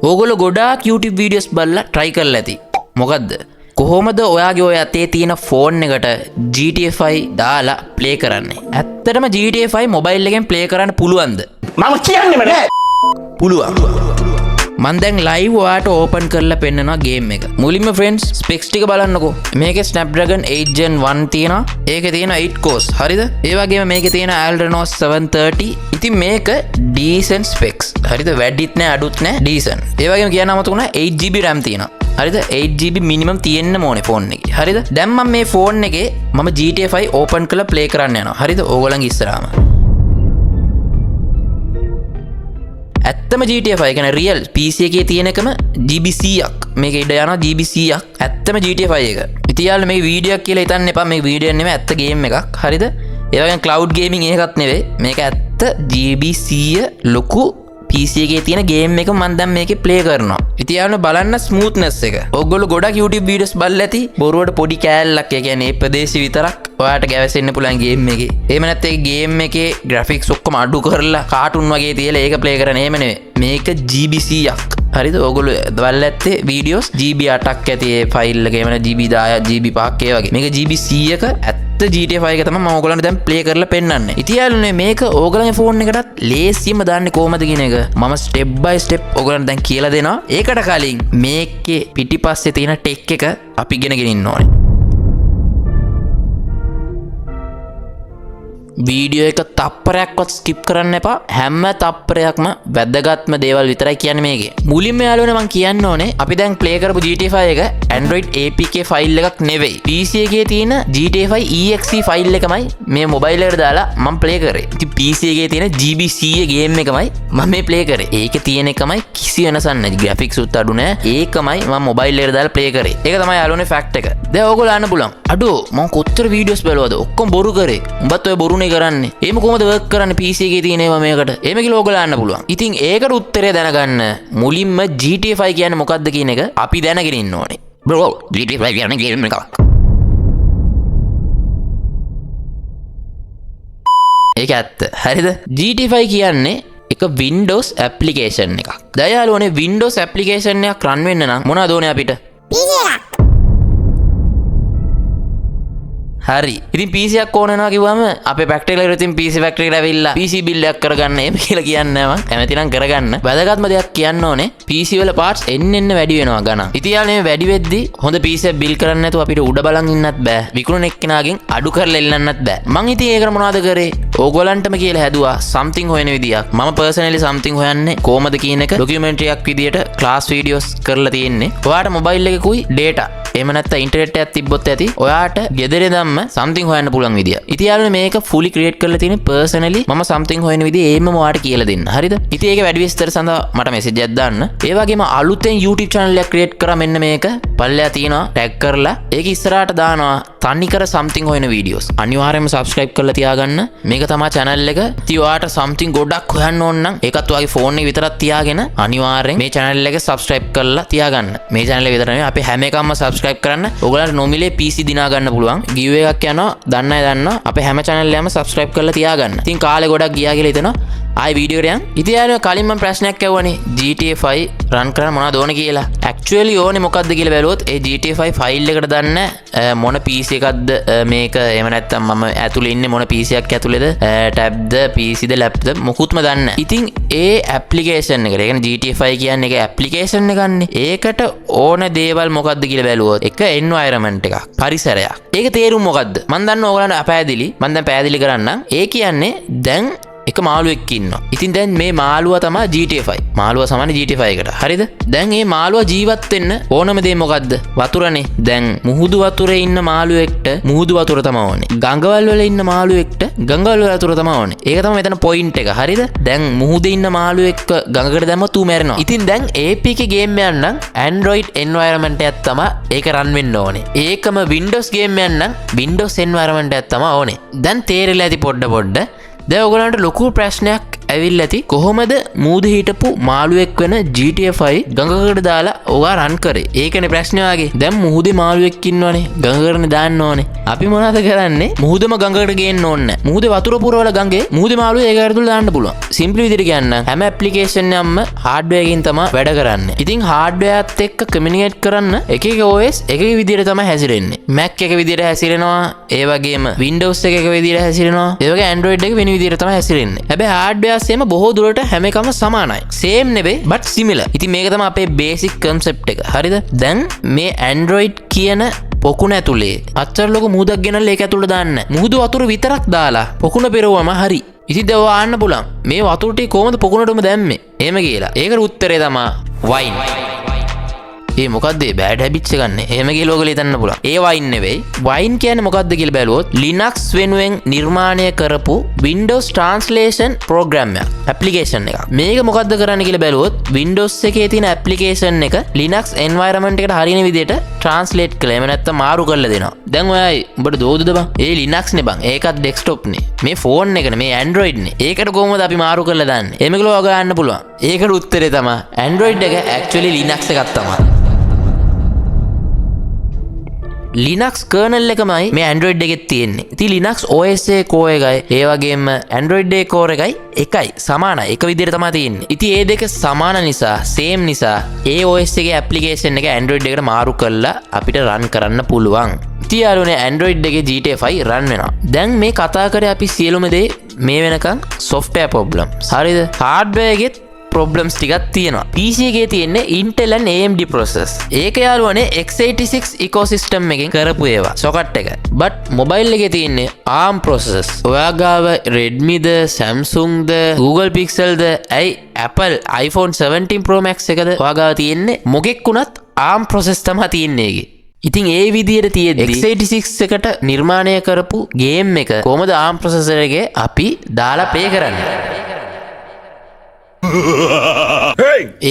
ඕගොල්ලෝ ගොඩාක් YouTube videos බලලා try කරලා ඇති. මොකද්ද? කොහොමද ඔයාගේ ඔය අතේ තියෙන ෆෝන් එකට GTA 5 දාලා play කරන්නේ? ඇත්තටම GTA 5 mobile එකෙන් play කරන්න පුළුවන්ද? මම කියන්නෙම නෑ. පුළුවන්. මම දැන් live ඔයාට open කරලා පෙන්නනවා game එක. මුලින්ම friends specs ටික බලන්නකෝ. මේකේ Snapdragon 8 Gen 1 තියෙනවා. ඒකේ තියෙන 8 cores. හරිද? ඒ වගේම මේකේ තියෙන Adreno 730. ඉතින් මේක decent specs. හරිද? වැඩිත් නෑ අඩුත් නෑ decent. ඒ වගේම කියන්න අමතකුණා 8GB RAM තියෙනවා. හරිද? 8GB minimum තියෙන්න ඕනේ ෆෝන් එකේ. හරිද? දැන් මම මේ ෆෝන් එකේ මම GTA 5 open කරලා play කරන්න යනවා. හරිද? ඕගොල්ලන්ගේ ඉස්සරහම. ඇත්තම GTA 5 කියන්නේ real PC එකේ තියෙන එකම GB 100ක්. මේක ඉඩ යනවා GB 100ක්. ඇත්තම GTA 5 එක. ඉතින් යාළුවා මේ වීඩියෝ එකක් කියලා හිතන්න එපා. මේ වීඩියෝ නෙමෙයි ඇත්ත ගේම් එකක්. හරිද? ඒ වගේම cloud gaming එකක් නෙවෙයි. මේක ඇත්ත GB 100 ලොකු PC එකේ තියෙන ගේම් එක මම දැන් මේකේ play කරනවා. ඉතින් යාළුවා බලන්න smoothness එක. ඔයගොල්ලෝ ගොඩක් YouTube videos බලලා ඇති. බොරුවට පොඩි කෑල්ලක් ඒ කියන්නේ මේ ප්‍රදේශي විතරක් ඔයාට ගැවසෙන්න පුළුවන් ගේම් එකේ. එහෙම නැත්නම් ඒ ගේම් එකේ graphics ඔක්කොම අඩු කරලා කාටුන් වගේ තියලා ඒක play කරන්න එහෙම නෙවෙයි. මේක GB 100ක්. හරිද? ඔයගොල්ලෝ බලලා ඇත්තේ videos GB 8ක් ඇති ඒ ෆයිල් එක. එහෙම නැත්නම් GB 10ක් GB 5ක් ඒ වගේ. මේක GB 100ක ඇත්ත GTA 5 එක තමයි මම ඔයගොල්ලන්ට දැන් play කරලා පෙන්නන්නේ. ඉතින් යාළුවනේ මේක ඔයගොල්ලන්ගේ ෆෝන් එකටත් ලේසියෙන්ම දාන්නේ කොහමද කියන එක මම step by step ඔයගොල්ලන්ට දැන් කියලා දෙනවා. ඒකට කලින් මේකේ පිටිපස්සේ තියෙන tech එක අපි ඉගෙනගෙන ඉන්න ඕනේ. වීඩියෝ එක තප්පරයක්වත් ස්කිප් කරන්න එපා. හැම තප්පරයක්ම වැදගත්ම දේවල් විතරයි කියන්නේ මේකේ. මුලින්ම යාළුවනේ මම කියන්න ඕනේ අපි දැන් play කරපු GTA 5 එක Android APK ෆයිල් එකක් නෙවෙයි. PC එකේ තියෙන GTA 5 EXE ෆයිල් එකමයි මේ mobile එකට දාලා මම play කරේ. ඉතින් PC එකේ තියෙන GB 100 game එකමයි මම මේ play කරේ. ඒකේ තියෙන එකමයි කිසි වෙනසක් නැහැ. graphics උත් අඩු නැහැ. ඒකමයි මම mobile එකට දාලා play කරේ. ඒක තමයි යාළුවනේ fact එක. දැන් ඕගොල්ලෝ අහන්න පුළුවන්. අඩෝ මම කොච්චර videos බලවද? ඔක්කොම බොරු කරේ. උඹත් ඔය බොරුනේ කරන්නේ. එහෙම කොහොමද work කරන්නේ PC එකේ තියෙන ඒවා මේකට? එහෙම කියලා ඕගොල්ලෝ අහන්න පුළුවන්. ඉතින් ඒකට උත්තරය දැනගන්න මුලින්ම GTA 5 කියන්නේ මොකක්ද කියන එක අපි දැනගෙන ඉන්න ඕනේ. බ්‍රෝ GTA 5 කියන්නේ ගේම් එකක්. ඒක ඇත්ත. හරිද? GTA 5 කියන්නේ එක Windows application එකක්. දැන් යාළුවනේ Windows application එකක් run වෙන්න නම් මොනවද ඕනේ අපිට? PC එකක්. හරි. ඉතින් PC එකක් ඕන වෙනවා කිව්වම අපේ ෆැක්ටරි වල ඉතින් PC ෆැක්ටරි එකට ඇවිල්ලා PC බිල්ඩ් එකක් කරගන්න එහෙම කියලා කියන්නේ මම. කැමති නම් කරගන්න. වැදගත්ම දෙයක් කියන්න ඕනේ PC වල parts එන්න වැඩි වෙනවා ගණන්. ඉතින් යාළුවනේ මේ වැඩි වෙද්දි හොඳ PC එකක් බිල්ඩ් කරන්න නැතුව අපිට උඩ බලන් ඉන්නත් බෑ. විකුණන එක්කෙනාගෙන් අඩු කරලා එල්ලන්නත් බෑ. මං ඉතින් ඒකට මොනවද කරේ? ඕගොල්ලන්ටම කියලා හැදුවා something හොයන විදියක්. මම personally something හොයන්නේ කොහමද කියන එක documentary එකක් විදියට class videos කරලා තියෙන්නේ. ඔයාට mobile එකකුයි data එහෙම නැත්නම් ඉන්ටර්නෙට් එකක් තිබ්බොත් ඇති ඔයාට ගෙදර ඉඳන්ම something හොයන්න පුළුවන් විදිය. ඉතින් යාළුවනේ මේක fully create කරලා තියෙන්නේ personally මම something හොයන විදිය ඒමම ඔයාට කියලා දෙන්න. හරිද? ඉතින් ඒක වැඩි විස්තර සඳහා මට message එකක් දාන්න. ඒ වගේම අලුතෙන් YouTube channel එකක් create කරා මෙන්න මේක පල්ලෙහා තියෙනවා tag කරලා ඒක ඉස්සරහට දානවා තනිකර something හොයන videos. අනිවාර්යයෙන්ම subscribe කරලා තියාගන්න. මේක තමයි channel එක. ඉතින් ඔයාට something ගොඩක් හොයන්න ඕන නම් ඒකත් ඔයාගේ phone එකේ විතරක් තියාගෙන අනිවාර්යෙන් මේ channel එක subscribe කරලා තියාගන්න. මේ channel එක විතර නෙවෙයි අපි හැම එකක්ම subscribe කරන්න. ඔයගලන්ට නොමිලේ PC දිනා ගන්න පුළුවන්. giveaway එකක් යනවා. දන්න අය දන්නවා. අපේ හැම channel එකම subscribe කරලා තියාගන්න. ඉතින් කාලේ ගොඩක් ගියා කියලා හිතනවා. ආයි වීඩියෝ එකෙන් ඉතින් යාළුවා කලින් මම ප්‍රශ්නයක් ඇහුවානේ GTA 5 run කරන්න මොනවද ඕනේ කියලා. actually ඕනේ මොකද්ද කියලා බැලුවොත් ඒ GTA 5 ෆයිල් එකට දාන්න මොන PC එකක්ද මේක එහෙම නැත්නම් මම ඇතුලේ ඉන්නේ මොන PC එකක් ඇතුලේද tabද PCද laptopද මොකුත්ම දන්නේ. ඉතින් ඒ application එකට ඒ කියන්නේ GTA 5 කියන්නේ ඒක application එකක්නේ. ඒකට ඕන දේවල් මොකද්ද කියලා බැලුවොත් එක environment එකක් පරිසරයක්. ඒක තේරුම් මොකද්ද? මම දන්න ඕගලන්ට අපෑදිලි. මම දැන් පැහැදිලි කරන්නම්. ඒ කියන්නේ දැන් එක මාළුවෙක් ඉන්නවා. ඉතින් දැන් මේ මාළුවා තමයි GTA 5. මාළුවා සමාන GTA 5 එකට. හරිද? දැන් මේ මාළුවා ජීවත් වෙන්න ඕනම දේ මොකද්ද? වතුරනේ. දැන් මුහුදු වතුරේ ඉන්න මාළුවෙක්ට මුහුදු වතුර තමයි ඕනේ. ගඟවල් වල ඉන්න මාළුවෙක්ට ගඟවල් වල වතුර තමයි ඕනේ. ඒක තමයි මෙතන පොයින්ට් එක. හරිද? දැන් මුහුදේ ඉන්න මාළුවෙක්ව ගඟකට දැම්මොත් ඌ මැරෙනවා. ඉතින් දැන් APK ගේම් එකක් නම් Android environment එකක් තමයි ඒක run වෙන්න ඕනේ. ඒකම Windows ගේම් එකක් නම් Windows environment එකක් තමයි ඕනේ. දැන් තේරෙලා ඇති පොඩ. දැන් ඔයගලන්ට ලොකු ප්‍රශ්නයක් ඇවිල්ලා ඇති කොහොමද මූද හිටපු මාළුවෙක් වෙන GTA 5 ගඟකට දාලා ඔයා රන් කරේ. ඒකනේ ප්‍රශ්නේ වාගේ. දැන් මුහුදේ මාළුවෙක් ඉන්නවනේ. ගඟකටනේ දාන්න ඕනේ. අපි මොනවද කරන්නේ? මුහුදම ගඟකට ගේන්න ඕනේ නැහැ. මුහුදේ වතුර පුරවල ගඟේ මුහුදේ මාළුවේ ඒක ඇතුළේ දාන්න පුළුවන්. සිම්පල් විදිහට කියන්න හැම ඇප්ලිකේෂන් එකක්ම හાર્ඩ්වෙයාර් එකකින් තමයි වැඩ කරන්නේ. ඉතින් හાર્ඩ්වෙයාර්ත් එක්ක කමියුනිකේට් කරන්න එක එක OS එක එක විදිහට තමයි හැසිරෙන්නේ. Mac එක විදිහට හැසිරෙනවා. ඒ වගේම Windows එක විදිහට හැසිරෙනවා. ඒ වගේ Android එක වෙන විදිහට තමයි හැසිරෙන්නේ. හැබැයි හાર્ඩ්වෙයාර්ස් එම බොහෝ දුරට හැම එකම සමානයි. සේම් නෙවෙයි but similar. ඉතින් මේක තමයි අපේ බේසික් concept එක. හරිද? දැන් මේ Android කියන පොකුණ ඇතුලේ අච්චර ලොකු මුහුදක් ගෙනල්ලා ඒක ඇතුළට දාන්න. මුහුදු වතුර විතරක් දාලා පොකුණ පෙරවුවම හරි. ඉතින් දැන් ඔයා අහන්න පුළුවන් මේ වතුර ටික කොහොමද පොකුණටම දැම්මේ? එහෙම කියලා. ඒකට උත්තරේ තමයි වයින්. ඒ මොකක්ද මේ බෑඩ් හැබිට්ස් ගන්න? එහෙම කියලා ඔයගොල්ලෝ හිතන්න පුළුවන්. ඒ වයින් නෙවෙයි. වයින් කියන්නේ මොකක්ද කියලා බැලුවොත් Linux වෙනුවෙන් නිර්මාණය කරපු Windows translation program එක. application එකක්. මේක මොකක්ද කරන්න කියලා බැලුවොත් Windows එකේ තියෙන application එක Linux environment එකට හරියන විදිහට translate කළා. එහෙම නැත්නම් මාරු කරලා දෙනවා. දැන් ඔයයි උඹට දෝදුද බං? ඒ Linux නේ බං. ඒකත් desktop නේ. මේ phone එකනේ. මේ Android නේ. ඒකට කොහොමද අපි මාරු කරලා දාන්නේ? එහෙම කියලා ඔයගොල්ලෝ අහන්න පුළුවන්. ඒකට උත්තරේ තමයි Android එක actually Linux එකක් තමයි. Linux kernel එකමයි මේ Android එකේ තියෙන්නේ. ඉතින් Linux OS එකේ core එකයි ඒ වගේම Android එකේ core එකයි සමානයි. එක විදිහට තමයි තියෙන්නේ. ඉතින් මේ දෙක සමාන නිසා same නිසා ඒ OS එකේ application එක Android එකට මාරු කරලා අපිට run කරන්න පුළුවන්. ඉතින් යාළුවනේ Android එකේ GTA 5 run වෙනවා. දැන් මේ කතා කරේ අපි සියලුම දේ මේ වෙනකන් software problems. හරිද? hardware එකේ problems ටිකක් තියෙනවා. PC එකේ තියෙන්නේ Intel and AMD process. ඒක යාළුවනේ x86 ecosystem එකෙන් කරපු ඒවා. socket එක. but mobile එකේ තියෙන්නේ ARM process. ඔයා ගාව Redmi ද Samsung ද Google Pixel ද ඇයි Apple iPhone 17 Pro Max එකද ඔයා ගාව තියෙන්නේ මොකෙක් වුණත් ARM process තමයි තියෙන්නේ ඒකේ. ඉතින් ඒ විදිහට තියෙද්දි x86 එකට නිර්මාණය කරපු game එක කොහොමද ARM processor එකේ අපි දාලා play කරන්නේ?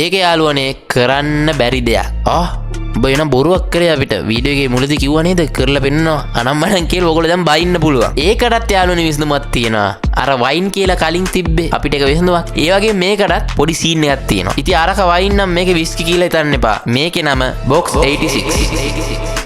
ඒක යාළුවනේ කරන්න බැරි දෙයක්. ඔබ වෙන බොරුවක් කරේ අපිට වීඩියෝ එකේ මුලදී කිව්වා නේද කරලා පෙන්නනවා අනම්මනම් කියලා ඔයගොල්ලෝ දැන් බයින්න පුළුවන්. ඒකටත් යාළුවනේ විසඳුමක් තියෙනවා. අර වයින් කියලා කලින් තිබ්බේ අපිට ඒක විසඳුමක්. ඒ වගේ මේකටත් පොඩි සීන් එකක් තියෙනවා. ඉතින් අරක වයින් නම් මේකේ විස්කි කියලා හිතන්න එපා. මේකේ නම Box 86.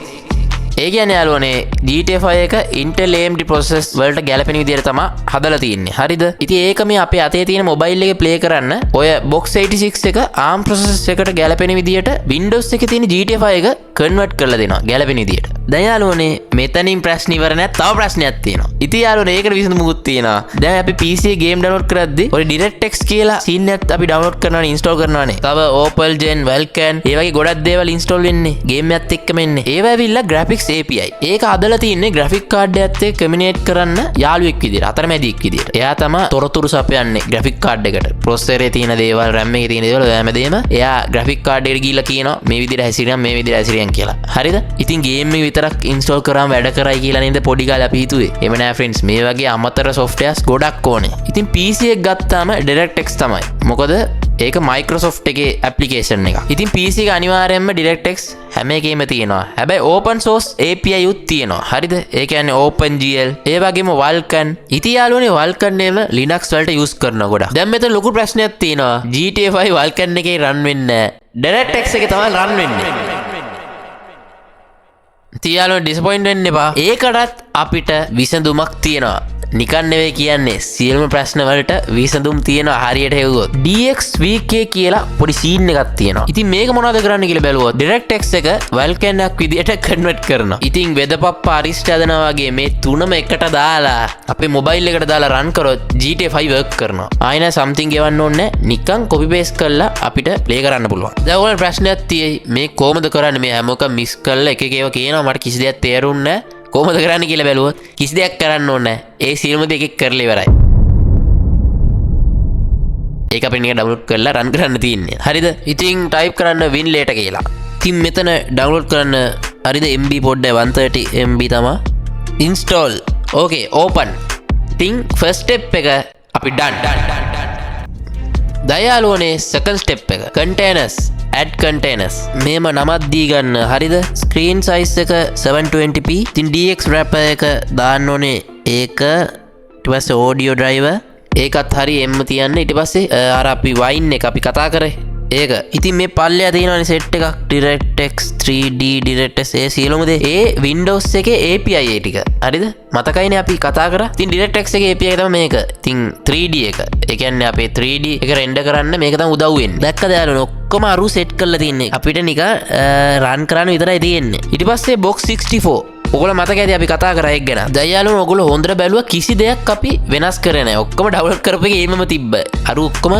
ඒ කියන්නේ යාළුවනේ GTA 5 එක Intel AMD process වලට ගැලපෙන විදිහට තමයි හදලා තියෙන්නේ. හරිද? ඉතින් ඒක මේ අපේ අතේ තියෙන මොබයිල් එකේ play කරන්න ඔය Box 86 එක ARM process එකට ගැලපෙන විදිහට Windows එකේ තියෙන GTA 5 එක convert කරලා දෙනවා ගැලපෙන විදිහට. දැන් යාළුවනේ මෙතනින් ප්‍රශ්න ඉවර නැහැ. තව ප්‍රශ්නයක් තියෙනවා. ඉතින් යාළුවනේ ඒකට විසඳුමකුත් තියෙනවා. දැන් අපි PC එකේ game download කරද්දී ඔය DirectX කියලා scene එකක් අපි download කරනවානේ install කරනවානේ. තව Opal Gen, Vulkan ඒ වගේ ගොඩක් දේවල් install වෙන්නේ game එකත් එක්කම එන්නේ. ඒවා ඇවිල්ලා graphics API. ඒක අදලා තියෙන්නේ graphic card එකත් එක්ක communicate කරන්න යාළුවෙක් විදියට, අතරමැදියෙක් විදියට. එයා තමයි තොරතුරු සපයන්නේ graphic card එකට. processor එකේ තියෙන දේවල්, RAM එකේ තියෙන දේවල් හැමදේම එයා graphic card එකට ගිහිල්ලා කියනවා මේ විදියට හැසිරියන් මේ විදියට හැසිරියන් කියලා. හරිද? ඉතින් game එක විතරක් install කරාම වැඩ කරයි කියලා නේද පොඩි කාලේ අපි හිතුවේ. එහෙම නෑ friends. මේ වගේ අමතර softwares ගොඩක් ඕනේ. ඉතින් PC එක ගත්තාම DirectX තමයි. මොකද ඒක Microsoft එකේ application එක. ඉතින් PC එක අනිවාර්යයෙන්ම DirectX හැම එකේම තියෙනවා. හැබැයි open source API උත් තියෙනවා. හරිද? ඒ කියන්නේ OpenGL, ඒ වගේම Vulkan. ඉතින් යාළුවනේ Vulkan නේම Linux වලට use කරනවා ගොඩක්. දැන් මෙතන ලොකු ප්‍රශ්නයක් තියෙනවා. GTA 5 Vulkan එකේ run වෙන්නේ නැහැ. DirectX එකේ තමයි run වෙන්නේ. ඉතින් යාළුවනේ disappoint වෙන්න එපා. ඒකටත් අපිට විසඳුමක් තියෙනවා. නිකන් නෙවෙයි කියන්නේ සියලුම ප්‍රශ්න වලට විසඳුම් තියෙනවා හරියට හෙව්වොත්. DXVK කියලා පොඩි සීන් එකක් තියෙනවා. ඉතින් මේක මොනවද කරන්න කියලා බැලුවොත් DirectX එක Vulkan එකක් විදියට කන්වර්ට් කරනවා. ඉතින් වෙදපප්පා අරිස්ට හදනවා වගේ මේ තුනම එකට දාලා අපේ මොබයිල් එකට දාලා රන් කරොත් GTA 5 work කරනවා. ආයෙ නෑ something ගෙවන්න ඕනේ නෑ. නිකන් copy paste කරලා අපිට play කරන්න පුළුවන්. දැන් ඔයාලට ප්‍රශ්නයක් තියෙයි මේ කොහොමද කරන්නේ මේ හැම එකම මිස් කරලා එක එක ඒවා කියනවා මට කිසි දෙයක් තේරුන්නේ නෑ. කොහොමද කරන්න කියලා බැලුවොත් කිසි දෙයක් කරන්න ඕනේ නැහැ. ඒ සියලුම දේ එකෙක් කරලා ඉවරයි. ඒක අපිට නිකන් ඩවුන්ලෝඩ් කරලා රන් කරන්න තියෙන්නේ. හරිද? ඉතින් ටයිප් කරන්න win later කියලා. ඉතින් මෙතන ඩවුන්ලෝඩ් කරන්න හරිද MB පොඩ්ඩයි 130 MB තමයි. install. okay open. ඉතින් first step එක අපි done. දයාලුවනේ second step එක containers add containers මේම නමක් දී ගන්න. හරිද? screen size එක 720p. ඉතින් DX wrapper එක දාන්න ඕනේ. ඒක ඊට පස්සේ audio driver ඒකත් හරි එම්ම තියන්න. ඊට පස්සේ අර අපි වයින් එක අපි කතා කරේ ඒක. ඉතින් මේ පල්ලෙයා තියෙනවානේ සෙට් එකක් DirectX 3D DirectX ඒ සියලුම දේ ඒ Windows එකේ API ඒ ටික. හරිද? මතකයිනේ අපි කතා කරා. ඉතින් DirectX එකේ API තමයි මේක. ඉතින් 3D එක. ඒ කියන්නේ අපේ 3D එක රෙන්ඩර් කරන්න මේක තමයි උදව් වෙන්නේ. දැක්කද යාළුවනේ? ඔක්කොම අරු සෙට් කරලා තින්නේ. අපිට නිකන් රන් කරන්න විතරයි තියෙන්නේ. ඊට පස්සේ box 64 ඔගොල්ලෝ මතක ඇති අපි කතා කරා ඒක ගැන. දැන් යාළුවෝ ඔගොල්ලෝ හොඳට බැලුවා කිසි දෙයක් අපි වෙනස් කරේ නැහැ. ඔක්කොම ඩවුන්ලෝඩ් කරපු එකේ ඒමම තිබ්බ. අර ඔක්කොම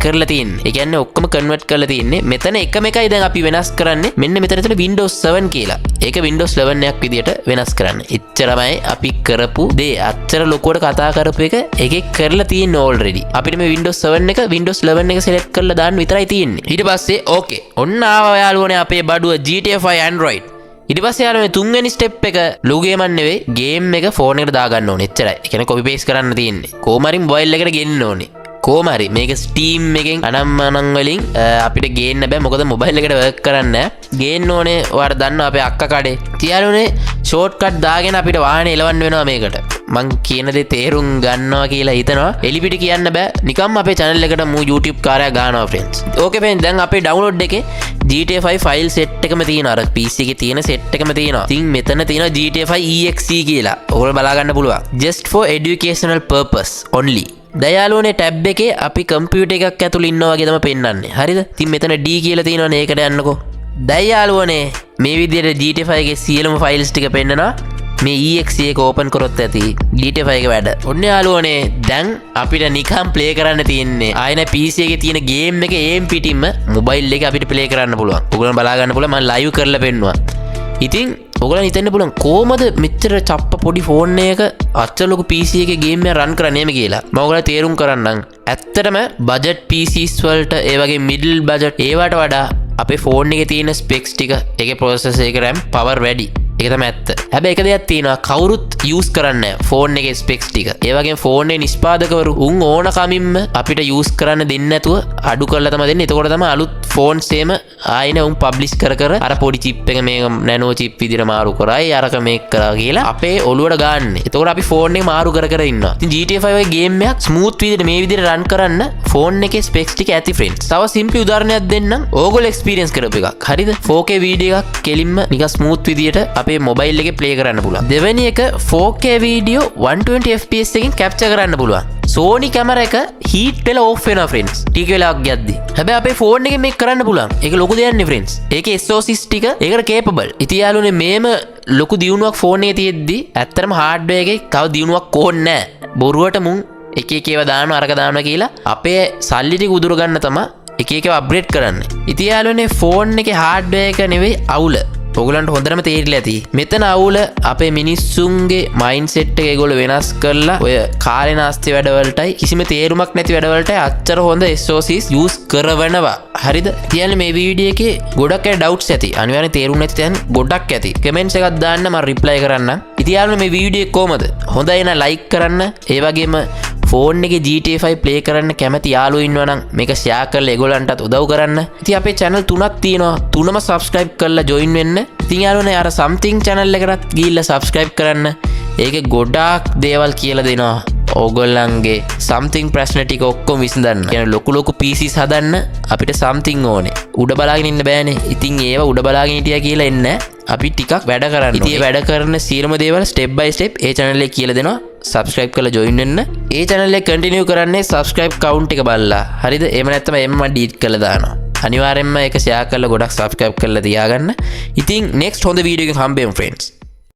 කරලා තියෙන්නේ. ඒ කියන්නේ ඔක්කොම කන්වර්ට් කරලා තියෙන්නේ. මෙතන එකම එකයි දැන් අපි වෙනස් කරන්නේ. මෙන්න මෙතන තියෙන Windows 7 කියලා. ඒක Windows 11 එකක් විදියට වෙනස් කරන්න. එච්චරමයි අපි කරපු දේ. අච්චර ලොකුවට කතා කරපු එක එකේ කරලා තියෙන්නේ already. අපිට මේ Windows 7 එක Windows 11 එක select කරලා දාන්න විතරයි තියෙන්නේ. ඊට පස්සේ okay. ඔන්න ආවා යාළුවනේ අපේ බඩුව GTA 5 Android. ඊට පස්සේ යාළුවනේ තුන්වෙනි ස්ටෙප් එක ලූ ගේම් නෙවෙයි ගේම් එක ෆෝන් එකට දාගන්න ඕනේ. එච්චරයි. ඒ කියන්නේ කොපි පේස්ට් කරන්න තියෙන්නේ. කොහොම හරි මොබයිල් එකට ගෙන්න ඕනේ. කොහොම හරි මේක Steam එකෙන් අනම්මනම් වලින් අපිට ගේන්න බෑ. මොකද මොබයිල් එකට වර්ක් කරන්නේ නැහැ. ගේන්න ඕනේ. ඔයාලා දන්නවා අපේ අක්කා කඩේ. තියාළුනේ ෂෝට්කට් දාගෙන අපිට වාහනේ එලවන්න වෙනවා මේකට. මං කියන දේ තේරුම් ගන්නවා කියලා හිතනවා. එලිපිට කියන්න බෑ. නිකම්ම අපේ channel එකට මූ YouTube කාර්යයක් ගන්නවා friends. ඕකේ friends දැන් අපේ download එකේ GTA 5 file set එකම තියෙනවා. අර PC එකේ තියෙන set එකම තියෙනවා. ඉතින් මෙතන තියෙනවා GTA 5 EXE කියලා. ඔයගොල්ලෝ බලා ගන්න පුළුවන්. Just for educational purpose only. දයාලුවනේ ටැබ් එකේ අපි කම්පියුටර් එකක් ඇතුළේ ඉන්නවා වගේ තමයි පෙන්වන්නේ. හරිද? ඉතින් මෙතන D කියලා තියෙනවනේ ඒකට යන්නකෝ. දයාලුවනේ මේ විදිහට GTA 5 එකේ සියලුම ෆයිල්ස් ටික පෙන්නනවා. මේ EXE එක ඕපන් කරොත් ඇති GTA 5 එක වැඩ. ඔන්න යාළුවනේ දැන් අපිට නිකන් ප්ලේ කරන්න තියෙන්නේ. ආයෙ PC එකේ තියෙන ගේම් එක ඒම් පිටින්ම මොබයිල් එකේ අපිට ප්ලේ කරන්න පුළුවන්. ඔයගොල්ලෝ බලා ගන්න පුළුවන් මම ලයිව් කරලා පෙන්නුවා. ඉතින් ඔයගොල්ලන් හිතන්න පුළුවන් කොහමද මෙච්චර චප්ප පොඩි ෆෝන් එකක අච්චර ලොකු PC එකේ ගේම් එක රන් කරන්නේ මේ කියලා. මම ඔයගොල්ලෝ තේරුම් කරන්නම්. ඇත්තටම බජට් PCs වලට ඒ වගේ මිඩල් බජට් ඒවට වඩා අපේ ෆෝන් එකේ තියෙන ස්පෙක්ස් ටික ඒකේ ප්‍රොසෙසර් එක RAM පවර් වැඩි. ඒක තමයි ඇත්ත. හැබැයි එක දෙයක් තියෙනවා කවුරුත් යූස් කරන්නේ නැහැ ෆෝන් එකේ ස්පෙක්ස් ටික. ඒ වගේම ෆෝන් එකේ නිෂ්පාදකවරු උන් ඕන කමින්ම අපිට යූස් කරන්න දෙන්නේ නැතුව අඩු කරලා තමයි දෙන්නේ. එතකොට තමයි අලුත් ෆෝන්ස් එහෙම ආයෙන උන් පබ්ලිෂ් කර අර පොඩි චිප් එක මේ නැනෝ චිප් විදිහට මාරු කරයි අරක මේක කරා කියලා අපේ ඔළුවට ගන්න. එතකොට අපි ෆෝන් එක මාරු කර ඉන්නවා. ඉතින් GTA 5 වගේ ගේම් එකක් ස්මූත් විදිහට මේ විදිහට රන් කරන්න ෆෝන් එකේ ස්පෙක්ස් ටික ඇති friends. තව සිම්පල් උදාහරණයක් දෙන්නම්. ඕගොල්ලෝ එක්ස්පීරියන්ස් කරපු එකක්. හරිද? 4K වීඩියෝ එකක් කෙලින්ම නිකන් ස්මූත් විදිහට අපේ මොබයිල් එකේ ප්ලේ කරන්න පුළුවන්. දෙවෙනි එක 4K වීඩියෝ 120 fps එකකින් කැප්චර් කරන්න පුළුවන්. Sony කැමරා එක හීට් වෙලා ඕෆ් වෙනවා friends. ටික වෙලාවක් යද්දි. හැබැයි අපේ ෆෝන් එකෙන් මේක කරන්න පුළුවන්. ඒක ලොකු දෙයක් නේ friends. ඒකේ SoCs ටික ඒකට capable. ඉතින් යාළුවනේ මේම ලොකු දියුණුවක් ෆෝන් එකේ තියෙද්දි ඇත්තටම හાર્ඩ්වෙයාර් එකේ තව දියුණුවක් ඕනේ නැහැ. බොරුවට මුන් එක එක ඒවා දානවා අරක දානවා කියලා අපේ සල්ලි ටික උදුර ගන්න තමයි එක එක ඒවා අප්ග්‍රේඩ් කරන්නේ. ඉතින් යාළුවනේ ෆෝන් එකේ හાર્ඩ්වෙයාර් එක නෙවෙයි අවුල. ඔයගලන්ට හොඳටම තේරිලා ඇති. මෙතන අවුල අපේ මිනිස්සුන්ගේ මයින්ඩ්සෙට් එක ඒගොල්ලෝ වෙනස් කරලා ඔය කාලේ නාස්ති වැඩවලටයි කිසිම තේරුමක් නැති වැඩවලටයි අච්චර හොඳ SoCs යූස් කරවනවා. හරිද? කියන්නේ මේ වීඩියෝ එකේ ගොඩක් අය ඩවුට්ස් ඇති. අනිවාර්යෙන් තේරුම් නැති තැන් ගොඩක් ඇති. කමෙන්ට්ස් එකක් දාන්න මම රිප්ලයි කරන්නම්. ඉතින් යාළුවනේ මේ වීඩියෝ එක කොහමද? හොඳයි නම් ලයික් කරන්න. ඒ වගේම ෆෝන් එකේ GTA 5 ප්ලේ කරන්න කැමති යාළුවෝ ඉන්නවා නම් මේක ෂෙයා කරලා ඒගොල්ලන්ටත් උදව් කරන්න. ඉතින් අපේ channel 3ක් තියෙනවා. 3ම subscribe කරලා join වෙන්න. ඉතින් යාළුවනේ අර something channel එකටත් ගිහිල්ලා subscribe කරන්න. ඒකේ ගොඩාක් දේවල් කියලා දෙනවා. ඕගොල්ලන්ගේ something ප්‍රශ්න ටික ඔක්කොම විසඳන්න. يعني ලොකු PCs හදන්න අපිට something ඕනේ. උඩ බලාගෙන ඉන්න බෑනේ. ඉතින් ඒව උඩ බලාගෙන හිටියා කියලා එන්නේ අපි ටිකක් වැඩ කරන්න. ඉතින් වැඩ කරන සියලුම දේවල් step by step A channel එකේ කියලා දෙනවා. subscribe කරලා join වෙන්න. ඒ channel එක continue කරන්නේ subscribe count එක බලලා. හරිද? එහෙම නැත්නම් එම්ම delete කරලා දානවා. අනිවාර්යෙන්ම ඒක share කරලා ගොඩක් subscribe කරලා තියාගන්න. ඉතින් next හොඳ වීඩියෝ එකකින් හම්බෙමු friends.